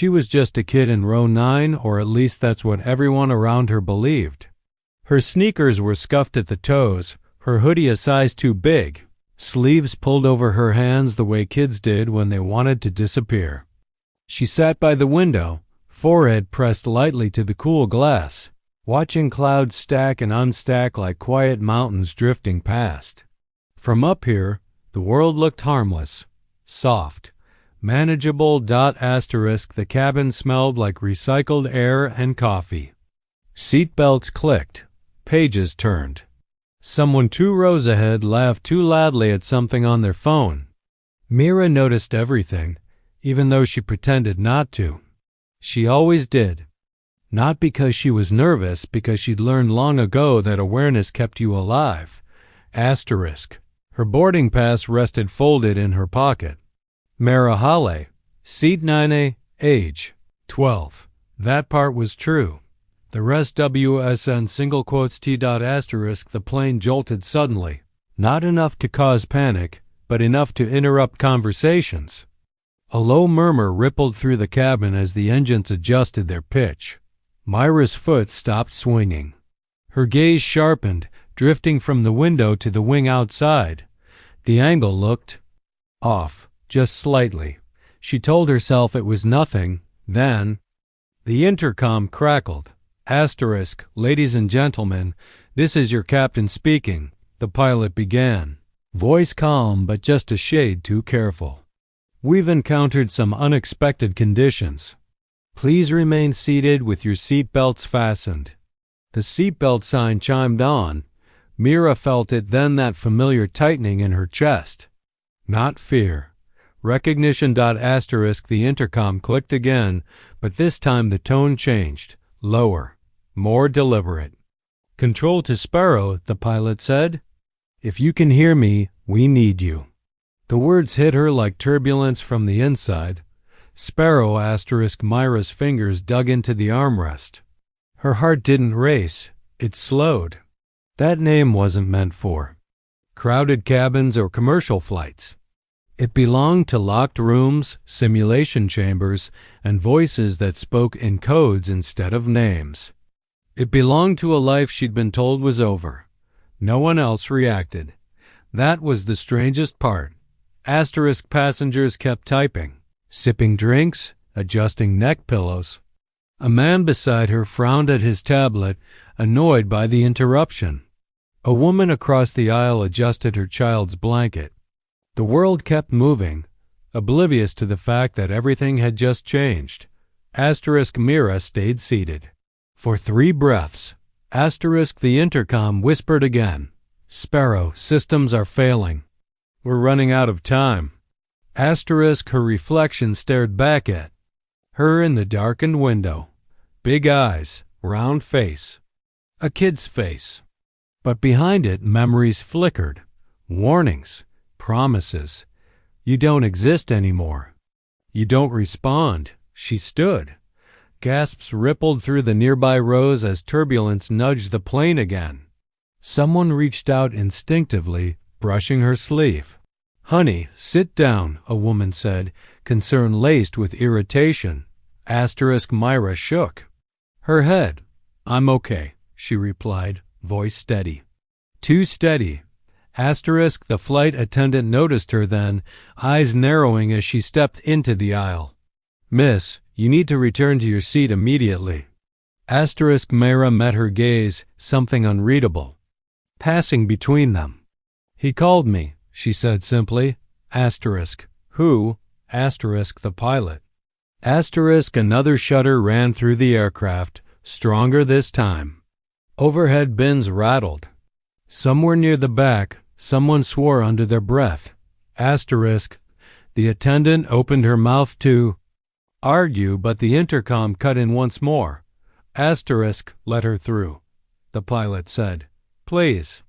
She was just a kid in row 9, or at least that's what everyone around her believed. Her sneakers were scuffed at the toes, her hoodie a size too big, sleeves pulled over her hands the way kids did when they wanted to disappear. She sat by the window, forehead pressed lightly to the cool glass, watching clouds stack and unstack like quiet mountains drifting past. From up here, the world looked harmless, soft, manageable. The cabin smelled like recycled air and coffee. Seatbelts clicked. Pages turned. Someone 2 rows ahead laughed too loudly at something on their phone. Mira noticed everything, even though she pretended not to. She always did. Not because she was nervous, because she'd learned long ago that awareness kept you alive. Asterisk. Her boarding pass rested folded in her pocket. Mara Hale, seat 9A, age 12. That part was true. The rest WSN single quotes T. Asterisk. The plane jolted suddenly. Not enough to cause panic, but enough to interrupt conversations. A low murmur rippled through the cabin as the engines adjusted their pitch. Myra's foot stopped swinging. Her gaze sharpened, drifting from the window to the wing outside. The angle looked off, just slightly. She told herself it was nothing. Then the intercom crackled. Asterisk, ladies and gentlemen, this is your captain speaking, the pilot began. Voice calm but just a shade too careful. We've encountered some unexpected conditions. Please remain seated with your seat belts fastened. The seatbelt sign chimed on. Mira felt it then, that familiar tightening in her chest. Not fear. Recognition. Asterisk. The intercom clicked again, but this time the tone changed. Lower. More deliberate. Control to Sparrow, the pilot said. If you can hear me, we need you. The words hit her like turbulence from the inside. Sparrow. Asterisk. Myra's fingers dug into the armrest. Her heart didn't race. It slowed. That name wasn't meant for crowded cabins or commercial flights. It belonged to locked rooms, simulation chambers, and voices that spoke in codes instead of names. It belonged to a life she'd been told was over. No one else reacted. That was the strangest part. Asterisk. Passengers kept typing, sipping drinks, adjusting neck pillows. A man beside her frowned at his tablet, annoyed by the interruption. A woman across the aisle adjusted her child's blanket. The world kept moving, oblivious to the fact that everything had just changed. Asterisk. Mira stayed seated. For 3 breaths. Asterisk. The intercom whispered again. Sparrow, systems are failing. We're running out of time. Asterisk. Her reflection stared back at her in the darkened window. Big eyes, round face. A kid's face. But behind it, memories flickered. Warnings. Promises. You don't exist anymore. You don't respond. She stood. Gasps rippled through the nearby rows as turbulence nudged the plane again. Someone reached out instinctively, brushing her sleeve. Honey, sit down, a woman said, concern laced with irritation. Asterisk. Myra shook her head. I'm okay, she replied, voice steady. Too steady. Asterisk. The flight attendant noticed her then, eyes narrowing as she stepped into the aisle. Miss, you need to return to your seat immediately. Asterisk. Myra met her gaze, something unreadable passing between them. He called me, she said simply. Asterisk. Who? Asterisk. The pilot. Asterisk. Another shudder ran through the aircraft, stronger this time. Overhead bins rattled. Somewhere near the back, someone swore under their breath. Asterisk. The attendant opened her mouth to argue, but the intercom cut in once more. Asterisk. Let her through, the pilot said. Please.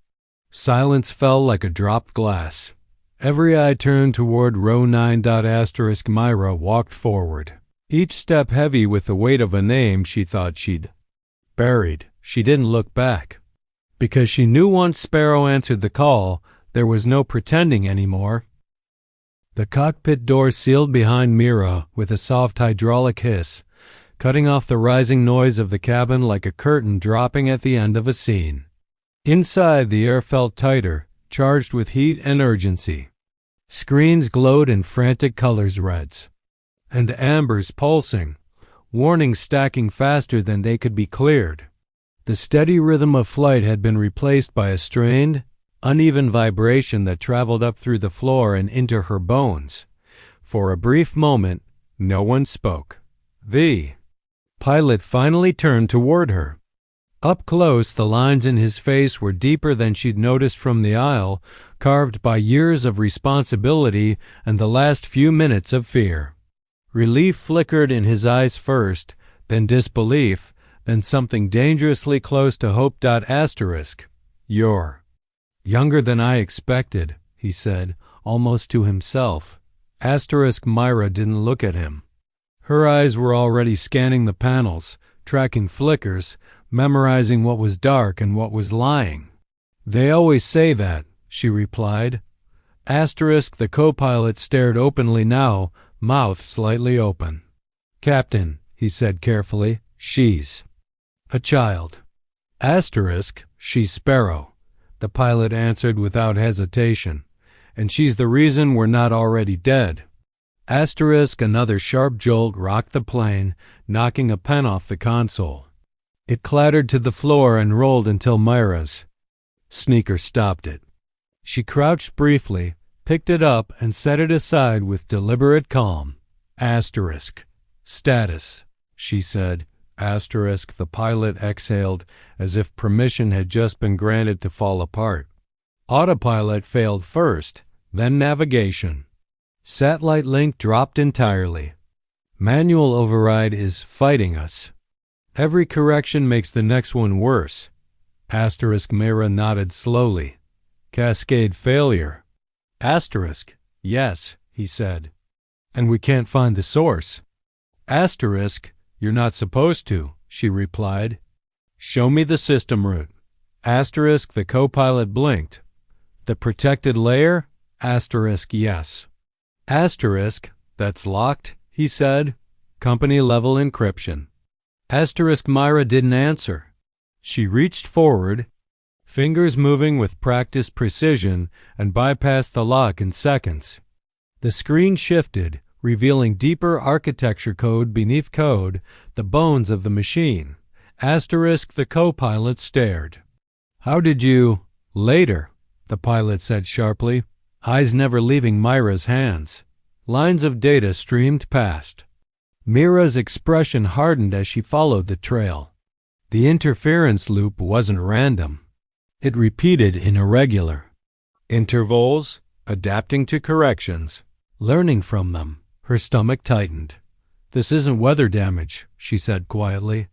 Silence fell like a dropped glass. Every eye turned toward row 9. Asterisk. Myra walked forward, each step heavy with the weight of a name she thought she'd buried. She didn't look back. Because she knew once Sparrow answered the call, there was no pretending anymore. The cockpit door sealed behind Mira with a soft hydraulic hiss, cutting off the rising noise of the cabin like a curtain dropping at the end of a scene. Inside, the air felt tighter, charged with heat and urgency. Screens glowed in frantic colors, reds and ambers pulsing, warnings stacking faster than they could be cleared. The steady rhythm of flight had been replaced by a strained, uneven vibration that traveled up through the floor and into her bones. For a brief moment, no one spoke. The pilot finally turned toward her. Up close, the lines in his face were deeper than she'd noticed from the aisle, carved by years of responsibility and the last few minutes of fear. Relief flickered in his eyes first, then disbelief, then something dangerously close to hope. You're younger than I expected, he said, almost to himself. Myra didn't look at him. Her eyes were already scanning the panels, tracking flickers, memorizing what was dark and what was lying. They always say that, she replied. The co-pilot stared openly now, mouth slightly open. Captain, he said carefully, she's a child. She's Sparrow, the pilot answered without hesitation. And she's the reason we're not already dead. Another sharp jolt rocked the plane, knocking a pen off the console. It clattered to the floor and rolled until Myra's sneaker stopped it. She crouched briefly, picked it up, and set it aside with deliberate calm. Status, she said. The pilot exhaled as if permission had just been granted to fall apart. Autopilot failed first, then navigation. Satellite link dropped entirely. Manual override is fighting us. Every correction makes the next one worse. Myra nodded slowly. Cascade failure. Yes, he said. And we can't find the source. You're not supposed to, she replied. Show me the system root. The co-pilot blinked. The protected layer? Yes. That's locked, he said. Company level encryption. Myra didn't answer. She reached forward, fingers moving with practiced precision, and bypassed the lock in seconds. The screen shifted, revealing deeper architecture code beneath code, the bones of the machine. The co-pilot stared. How did you? Later, the pilot said sharply, eyes never leaving Myra's hands. Lines of data streamed past. Mira's expression hardened as she followed the trail. The interference loop wasn't random. It repeated in irregular intervals, adapting to corrections, learning from them. Her stomach tightened. This isn't weather damage, she said quietly.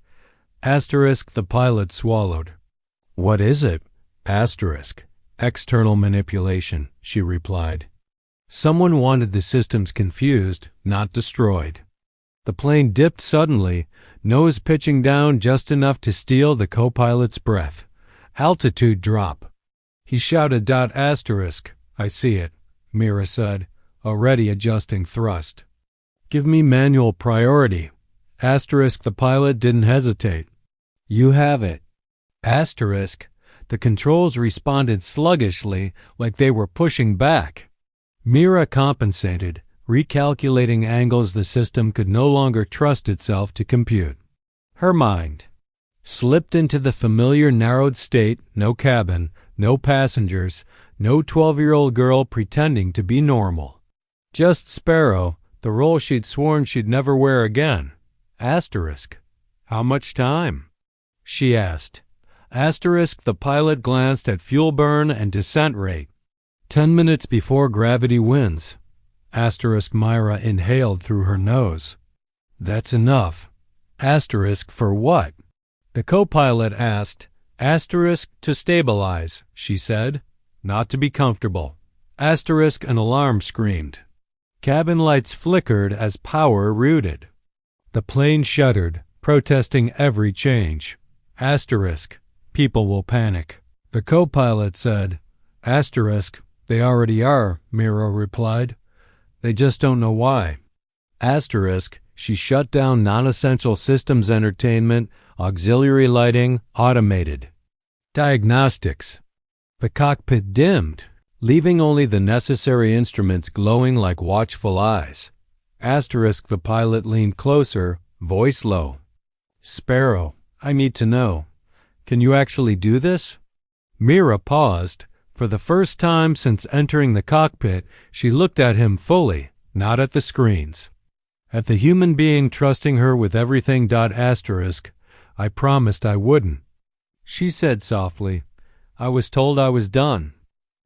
The pilot swallowed. What is it? External manipulation, she replied. Someone wanted the systems confused, not destroyed. The plane dipped suddenly, nose pitching down just enough to steal the co-pilot's breath. Altitude drop. He shouted. I see it, Mira said, already adjusting thrust. Give me manual priority. The pilot didn't hesitate. You have it. The controls responded sluggishly, like they were pushing back. Mira compensated, recalculating angles the system could no longer trust itself to compute. Her mind slipped into the familiar narrowed state, no cabin, no passengers, no 12-year-old girl pretending to be normal. Just Sparrow, the role she'd sworn she'd never wear again. How much time? She asked. The pilot glanced at fuel burn and descent rate. 10 minutes before gravity wins. Myra inhaled through her nose. That's enough. For what? The co-pilot asked. To stabilize, she said. Not to be comfortable. An alarm screamed. Cabin lights flickered as power rooted. The plane shuddered, protesting every change. People will panic. The co-pilot said. They already are, Mira replied. They just don't know why. Asterisk, she shut down non-essential systems entertainment, auxiliary lighting, automated. Diagnostics. The cockpit dimmed, leaving only the necessary instruments glowing like watchful eyes. Asterisk, the pilot leaned closer, voice low. Sparrow, I need to know. Can you actually do this? Mira paused. For the first time since entering the cockpit, she looked at him fully, not at the screens. At the human being trusting her with everything. Asterisk, I promised I wouldn't. She said softly, I was told I was done,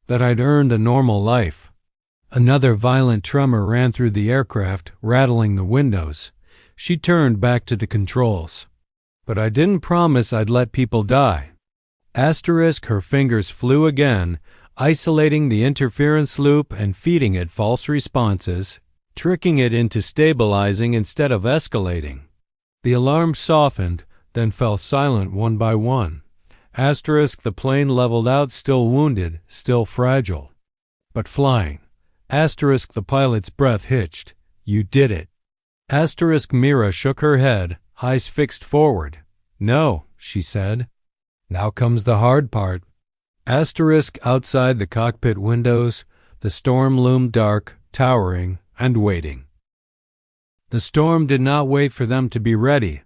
that I'd earned a normal life. Another violent tremor ran through the aircraft, rattling the windows. She turned back to the controls. But I didn't promise I'd let people die. Asterisk, her fingers flew again, isolating the interference loop and feeding it false responses, tricking it into stabilizing instead of escalating. The alarm softened, then fell silent one by one. Asterisk, the plane leveled out, still wounded, still fragile. But flying. Asterisk, the pilot's breath hitched. You did it. Asterisk, Mira shook her head, eyes fixed forward. No, she said. Now comes the hard part. Asterisk, outside the cockpit windows, the storm loomed dark, towering, and waiting. The storm did not wait for them to be ready.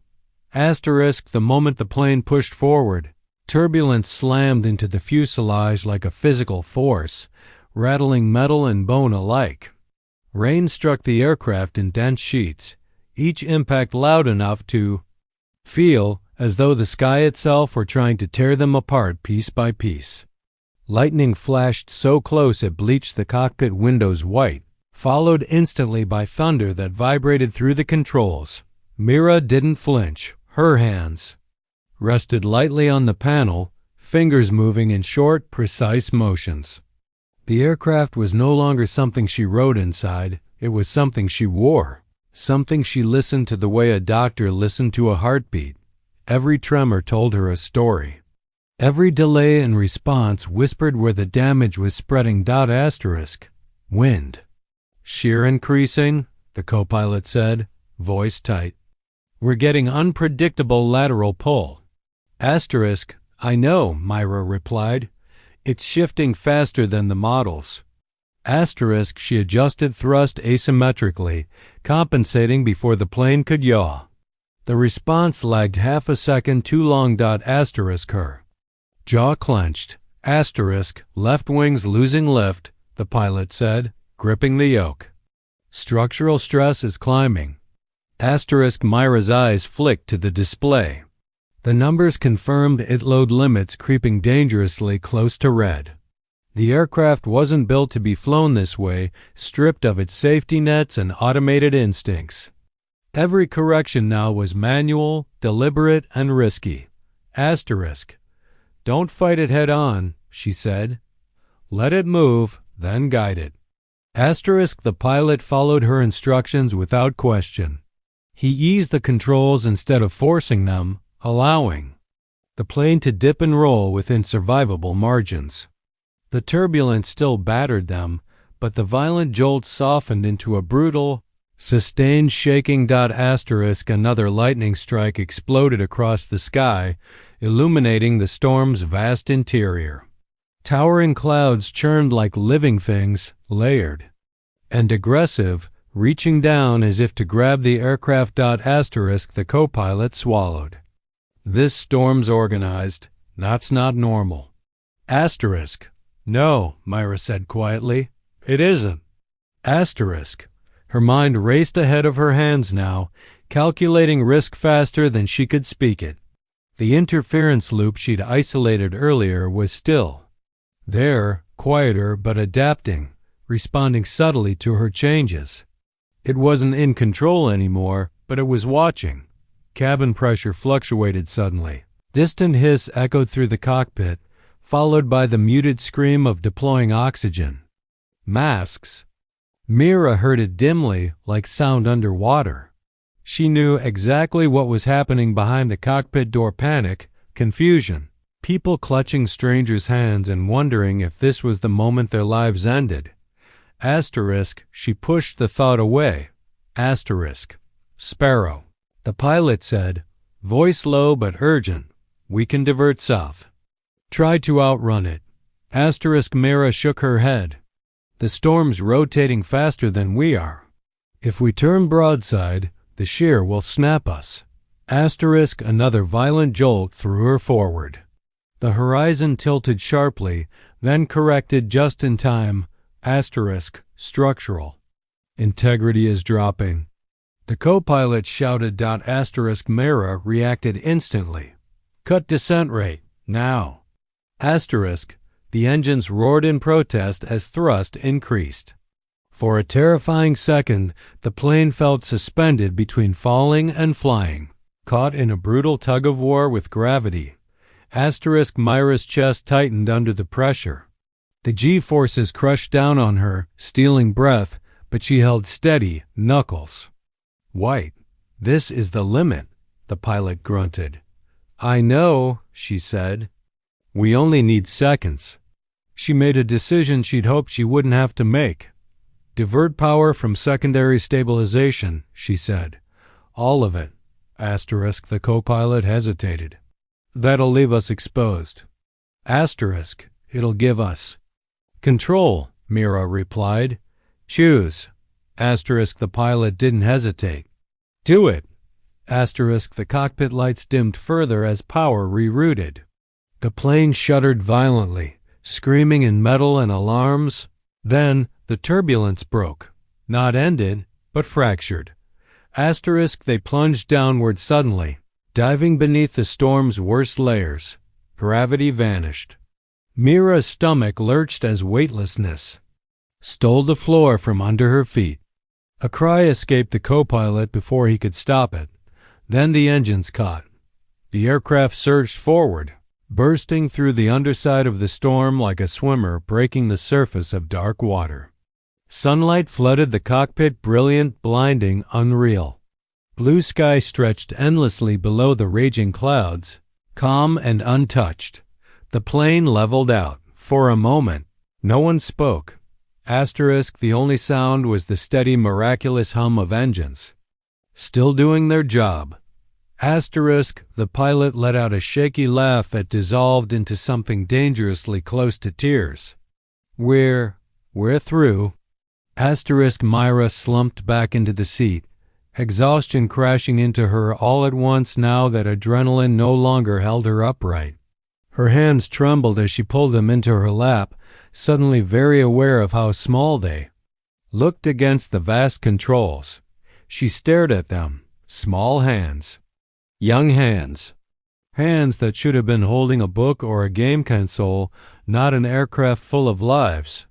Asterisk, the moment the plane pushed forward, turbulence slammed into the fuselage like a physical force, rattling metal and bone alike. Rain struck the aircraft in dense sheets, each impact loud enough to feel as though the sky itself were trying to tear them apart piece by piece. Lightning flashed so close it bleached the cockpit windows white, followed instantly by thunder that vibrated through the controls. Mira didn't flinch. Her hands rested lightly on the panel, fingers moving in short, precise motions. The aircraft was no longer something she rode inside, it was something she wore, something she listened to the way a doctor listened to a heartbeat. Every tremor told her a story. Every delay in response whispered where the damage was spreading. Asterisk, wind. Shear increasing, the co-pilot said, voice tight. We're getting unpredictable lateral pull. Asterisk, I know, Myra replied. It's shifting faster than the models. Asterisk, she adjusted thrust asymmetrically, compensating before the plane could yaw. The response lagged half a second too long. Asterisk, her jaw clenched. Asterisk, left wings losing lift, the pilot said, gripping the yoke. Structural stress is climbing. Asterisk, Myra's eyes flicked to the display. The numbers confirmed it load limits creeping dangerously close to red. The aircraft wasn't built to be flown this way, stripped of its safety nets and automated instincts. Every correction now was manual, deliberate, and risky. Asterisk, don't fight it head on, she said. Let it move, then guide it. Asterisk, the pilot followed her instructions without question. He eased the controls instead of forcing them, allowing the plane to dip and roll within survivable margins. The turbulence still battered them, but the violent jolt softened into a brutal, sustained shaking. Asterisk, another lightning strike exploded across the sky, illuminating the storm's vast interior. Towering clouds churned like living things, layered and aggressive, reaching down as if to grab the aircraft. Asterisk, the co-pilot swallowed. This storm's organized. That's not normal. Asterisk, no, Myra said quietly. It isn't. Asterisk, her mind raced ahead of her hands now, calculating risk faster than she could speak it. The interference loop she'd isolated earlier was still there, quieter but adapting, responding subtly to her changes. It wasn't in control anymore, but it was watching. Cabin pressure fluctuated suddenly. Distant hiss echoed through the cockpit, followed by the muted scream of deploying oxygen. Masks. Mira heard it dimly, like sound underwater. She knew exactly what was happening behind the cockpit door. Panic, confusion, people clutching strangers' hands and wondering if this was the moment their lives ended. Asterisk, she pushed the thought away. Asterisk, Sparrow. The pilot said, voice low but urgent, we can divert south. Try to outrun it. Asterisk, Mira shook her head. The storm's rotating faster than we are. If we turn broadside, the shear will snap us. Asterisk, another violent jolt threw her forward. The horizon tilted sharply, then corrected just in time. Asterisk, structural. Integrity is dropping. The co-pilot shouted. Asterisk, Mira reacted instantly. Cut descent rate, now. Asterisk, the engines roared in protest as thrust increased. For a terrifying second, the plane felt suspended between falling and flying, caught in a brutal tug-of-war with gravity. Asterisk, Mira's chest tightened under the pressure. The G-forces crushed down on her, stealing breath, but she held steady, knuckles. White, this is the limit, the pilot grunted. I know, she said. We only need seconds. She made a decision she'd hoped she wouldn't have to make. Divert power from secondary stabilization, she said. All of it. Asterisk, the co-pilot hesitated. That'll leave us exposed. Asterisk, it'll give us. Control, Mira replied. Choose. Asterisk, the pilot didn't hesitate. Do it. Asterisk, the cockpit lights dimmed further as power rerouted. The plane shuddered violently, screaming in metal and alarms. Then the turbulence broke. Not ended, but fractured. Asterisk, they plunged downward suddenly, diving beneath the storm's worst layers. Gravity vanished. Mira's stomach lurched as weightlessness stole the floor from under her feet. A cry escaped the co-pilot before he could stop it. Then the engines caught. The aircraft surged forward, bursting through the underside of the storm like a swimmer breaking the surface of dark water. Sunlight flooded the cockpit, brilliant, blinding, unreal. Blue sky stretched endlessly below the raging clouds, calm and untouched. The plane leveled out. For a moment, no one spoke. Asterisk, the only sound was the steady, miraculous hum of engines, still doing their job. Asterisk, the pilot let out a shaky laugh that dissolved into something dangerously close to tears. We're through. Asterisk, Mira slumped back into the seat, exhaustion crashing into her all at once now that adrenaline no longer held her upright. Her hands trembled as she pulled them into her lap, suddenly very aware of how small they looked against the vast controls. She stared at them, small hands. Young hands. Hands that should have been holding a book or a game console, not an aircraft full of lives.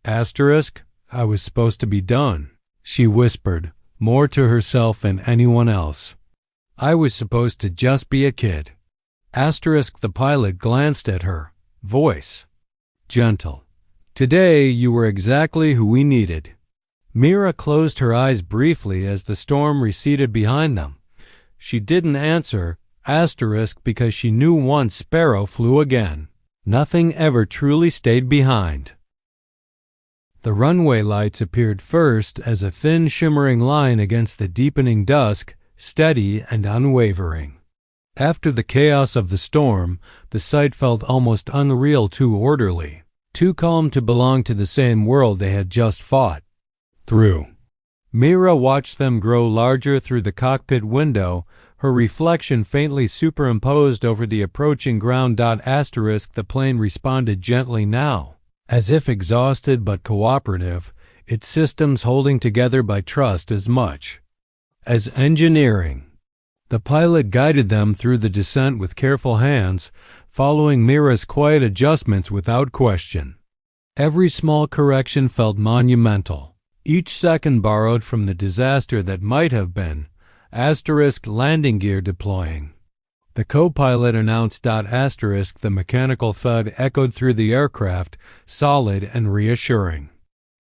Asterisk, I was supposed to be done, she whispered, more to herself than anyone else. I was supposed to just be a kid. Asterisk, the pilot glanced at her, voice gentle. Today you were exactly who we needed. Mira closed her eyes briefly as the storm receded behind them. She didn't answer, asterisk, because she knew once Sparrow flew again. Nothing ever truly stayed behind. The runway lights appeared first as a thin shimmering line against the deepening dusk, steady and unwavering. After the chaos of the storm, the sight felt almost unreal, too orderly, too calm to belong to the same world they had just fought through. Mira watched them grow larger through the cockpit window, her reflection faintly superimposed over the approaching ground. Asterisk, the plane responded gently now, as if exhausted but cooperative, its systems holding together by trust as much as engineering. The pilot guided them through the descent with careful hands, following Mira's quiet adjustments without question. Every small correction felt monumental, each second borrowed from the disaster that might have been. Asterisk, landing gear deploying. The co-pilot announced. Asterisk, the mechanical thud echoed through the aircraft, solid and reassuring.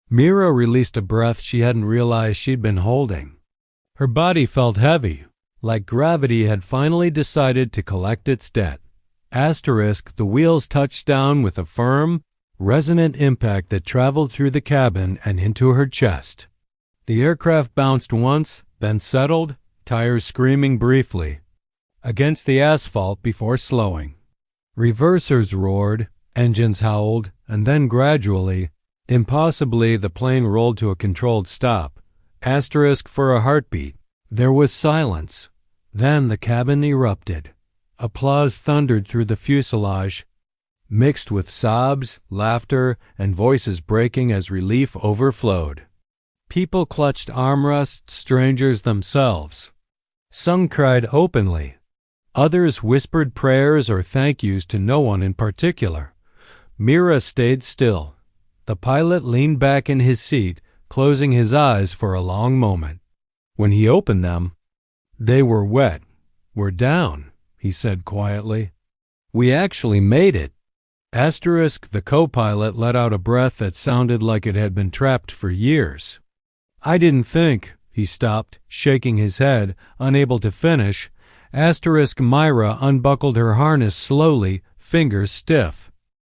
Mira released a breath she hadn't realized she'd been holding. Her body felt heavy, like gravity had finally decided to collect its debt. Asterisk, the wheels touched down with a firm, resonant impact that traveled through the cabin and into her chest. The aircraft bounced once, then settled, tires screaming briefly against the asphalt before slowing. Reversers roared, engines howled, and then gradually, impossibly, the plane rolled to a controlled stop. Asterisk for a heartbeat. There was silence. Then the cabin erupted. Applause thundered through the fuselage, mixed with sobs, laughter, and voices breaking as relief overflowed. People clutched armrests, strangers themselves. Some cried openly. Others whispered prayers or thank yous to no one in particular. Mira stayed still. The pilot leaned back in his seat, closing his eyes for a long moment. When he opened them, they were wet. "We're down," he said quietly. "We actually made it." Asterisk, the co-pilot, let out a breath that sounded like it had been trapped for years. "I didn't think," he stopped, shaking his head, unable to finish. Asterisk Myra unbuckled her harness slowly, fingers stiff.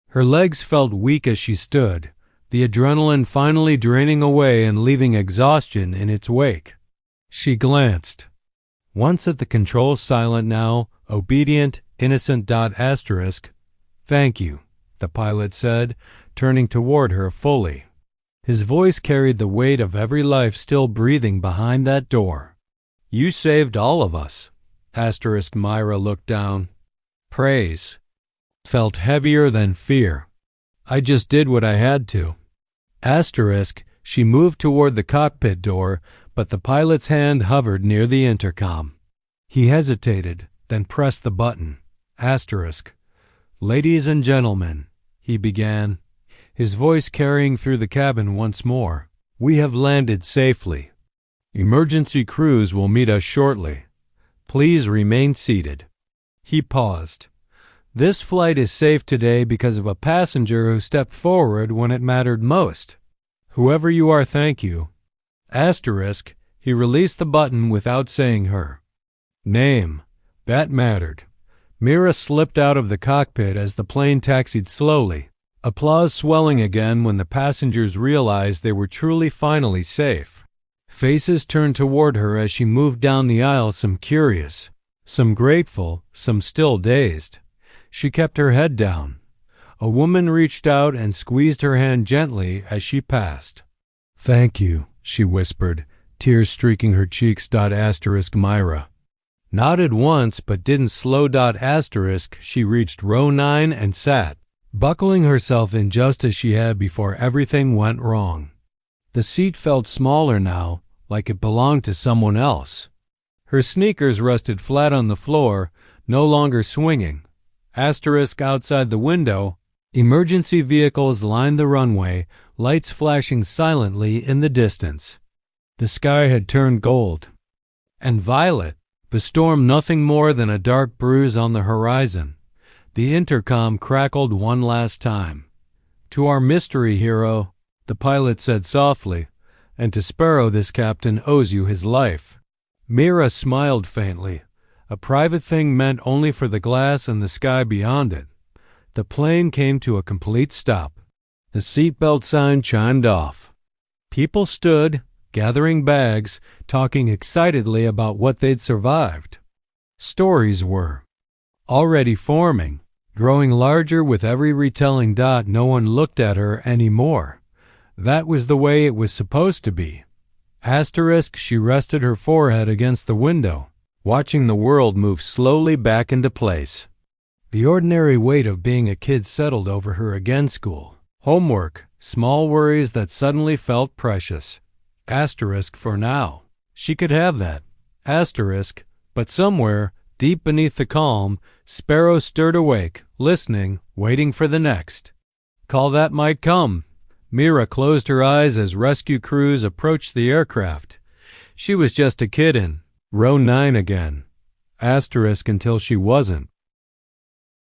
Her legs felt weak as she stood, the adrenaline finally draining away and leaving exhaustion in its wake. She glanced. Once at the controls, silent now, obedient, innocent. Asterisk. "Thank you," the pilot said, turning toward her fully. His voice carried the weight of every life still breathing behind that door. "You saved all of us." Asterisk Myra looked down. Praise felt heavier than fear. "I just did what I had to." Asterisk, she moved toward the cockpit door, but the pilot's hand hovered near the intercom. He hesitated, then pressed the button. Asterisk. "Ladies and gentlemen," he began, his voice carrying through the cabin once more, "we have landed safely. Emergency crews will meet us shortly. Please remain seated." He paused. "This flight is safe today because of a passenger who stepped forward when it mattered most. Whoever you are, thank you." Asterisk, he released the button without saying her name. That mattered. Mira slipped out of the cockpit as the plane taxied slowly, applause swelling again when the passengers realized they were truly finally safe. Faces turned toward her as she moved down the aisle, some curious, some grateful, some still dazed. She kept her head down. A woman reached out and squeezed her hand gently as she passed. "Thank you," she whispered, tears streaking her cheeks. Asterisk Myra nodded once but didn't slow. Asterisk, she reached row 9 and sat, buckling herself in just as she had before everything went wrong. The seat felt smaller now, like it belonged to someone else. Her sneakers rested flat on the floor, no longer swinging. Asterisk outside the window, emergency vehicles lined the runway, lights flashing silently in the distance. The sky had turned gold and violet, the storm nothing more than a dark bruise on the horizon. The intercom crackled one last time. "To our mystery hero," the pilot said softly, "and to Sparrow this captain owes you his life." Mira smiled faintly, a private thing meant only for the glass and the sky beyond it. The plane came to a complete stop. The seatbelt sign chimed off. People stood, gathering bags, talking excitedly about what they'd survived. Stories were already forming, growing larger with every retelling. No one looked at her anymore. That was the way it was supposed to be. Asterisk, she rested her forehead against the window, watching the world move slowly back into place. The ordinary weight of being a kid settled over her again. School, homework, small worries that suddenly felt precious. Asterisk, for now. She could have that. Asterisk, but somewhere, deep beneath the calm, Sparrow stirred awake, listening, waiting for the next call that might come. Mira closed her eyes as rescue crews approached the aircraft. She was just a kid in row 9 again. Asterisk until she wasn't.